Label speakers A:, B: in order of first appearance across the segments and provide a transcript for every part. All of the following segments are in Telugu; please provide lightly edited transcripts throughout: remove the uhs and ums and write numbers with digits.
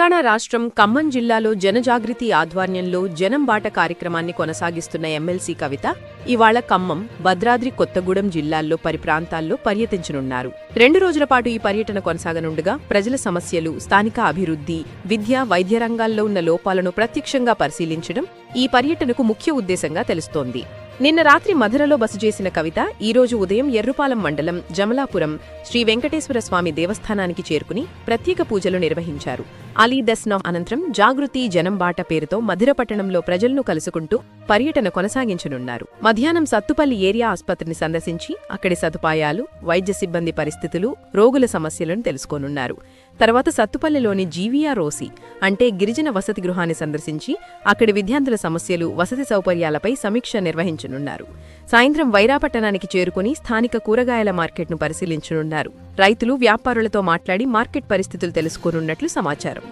A: తెలంగాణ రాష్ట్రం ఖమ్మం జిల్లాలో జనజాగృతి ఆధ్వర్యంలో జనం బాట కార్యక్రమాన్ని కొనసాగిస్తున్న ఎమ్మెల్సీ కవిత ఇవాళ ఖమ్మం, భద్రాద్రి కొత్తగూడెం జిల్లాల్లో ప్రాంతాల్లో పర్యటించనున్నారు. 2 రోజుల పాటు ఈ పర్యటన కొనసాగనుండగా ప్రజల సమస్యలు, స్థానిక అభివృద్ధి, విద్య, వైద్య రంగాల్లో ఉన్న లోపాలను ప్రత్యక్షంగా పరిశీలించడం ఈ పర్యటనకు ముఖ్య ఉద్దేశంగా తెలుస్తోంది. నిన్న రాత్రి మధురలో బస చేసిన కవిత ఈరోజు ఉదయం ఎర్రుపాలెం మండలం జమలాపురం శ్రీ వెంకటేశ్వర స్వామి దేవస్థానానికి చేరుకుని ప్రత్యేక పూజలు నిర్వహించారు. అలీ దర్శనం అనంతరం జాగృతి జనం బాట పేరుతో మధుర పట్టణంలో ప్రజలను కలుసుకుంటూ పర్యటన కొనసాగించనున్నారు. మధ్యాహ్నం సత్తుపల్లి ఏరియా ఆస్పత్రిని సందర్శించి అక్కడి సదుపాయాలు, వైద్య సిబ్బంది పరిస్థితులు, రోగుల సమస్యలను తెలుసుకోనున్నారు. తర్వాత సత్తుపల్లిలోని జీవీఆర్ ఓసి అంటే గిరిజన వసతి గృహాన్ని సందర్శించి అక్కడి విద్యార్థుల సమస్యలు, వసతి సౌకర్యాలపై సమీక్ష నిర్వహించనున్నారు. సాయంత్రం వైరాపట్టణానికి చేరుకుని స్థానిక కూరగాయల మార్కెట్ను పరిశీలించనున్నారు. రైతులు, వ్యాపారులతో మాట్లాడి మార్కెట్ పరిస్థితులు తెలుసుకోనున్నట్లు సమాచారం.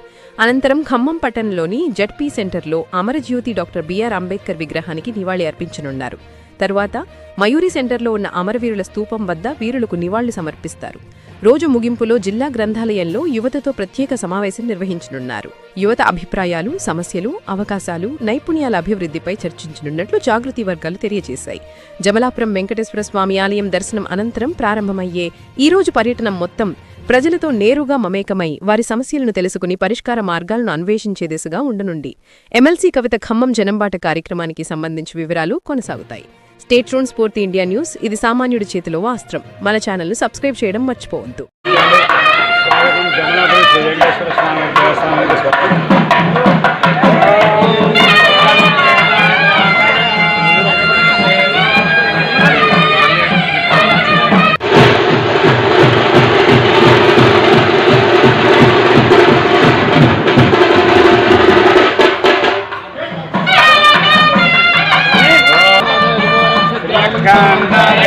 A: అనంతరం ఖమ్మం పట్టణంలోని జడ్పీ సెంటర్లో అమరజ్యోతి డాక్టర్ బిఆర్ అంబేద్కర్ విగ్రహానికి నివాళి అర్పించనున్నారు. తరువాత మయూరి సెంటర్లో ఉన్న అమరవీరుల స్తూపం వద్ద వీరులకు నివాళులు సమర్పిస్తారు. రోజు ముగింపులో జిల్లా గ్రంథాలయంలో యువతతో ప్రత్యేక సమావేశం నిర్వహించనున్నారు. యువత అభిప్రాయాలు, సమస్యలు, అవకాశాలు, నైపుణ్యాల అభివృద్ధిపై చర్చించనున్నట్లు జాగృతి వర్గాలు తెలియజేశాయి. జమలాపురం వెంకటేశ్వర స్వామి ఆలయం దర్శనం అనంతరం ప్రారంభమయ్యే ఈ రోజు పర్యటన మొత్తం ప్రజలతో నేరుగా మమేకమై వారి సమస్యలను తెలుసుకుని పరిష్కార మార్గాలను అన్వేషించే దిశగా ఉండనుంది. ఎమ్మెల్సీ కవిత ఖమ్మం జనంబాట కార్యక్రమానికి సంబంధించి వివరాలు కొనసాగుతాయి. స్టేట్ ట్యూన్ స్ఫూర్తి ఇండియా న్యూస్. ఇది సామాన్యుడి చేతిలో అస్త్రం. మన ఛానల్ను సబ్స్క్రైబ్ చేయడం మర్చిపోవద్దు.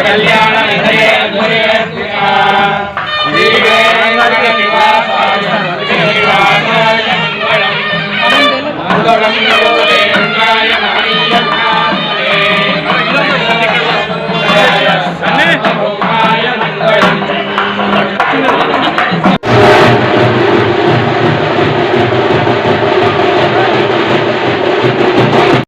B: కళ్యాణ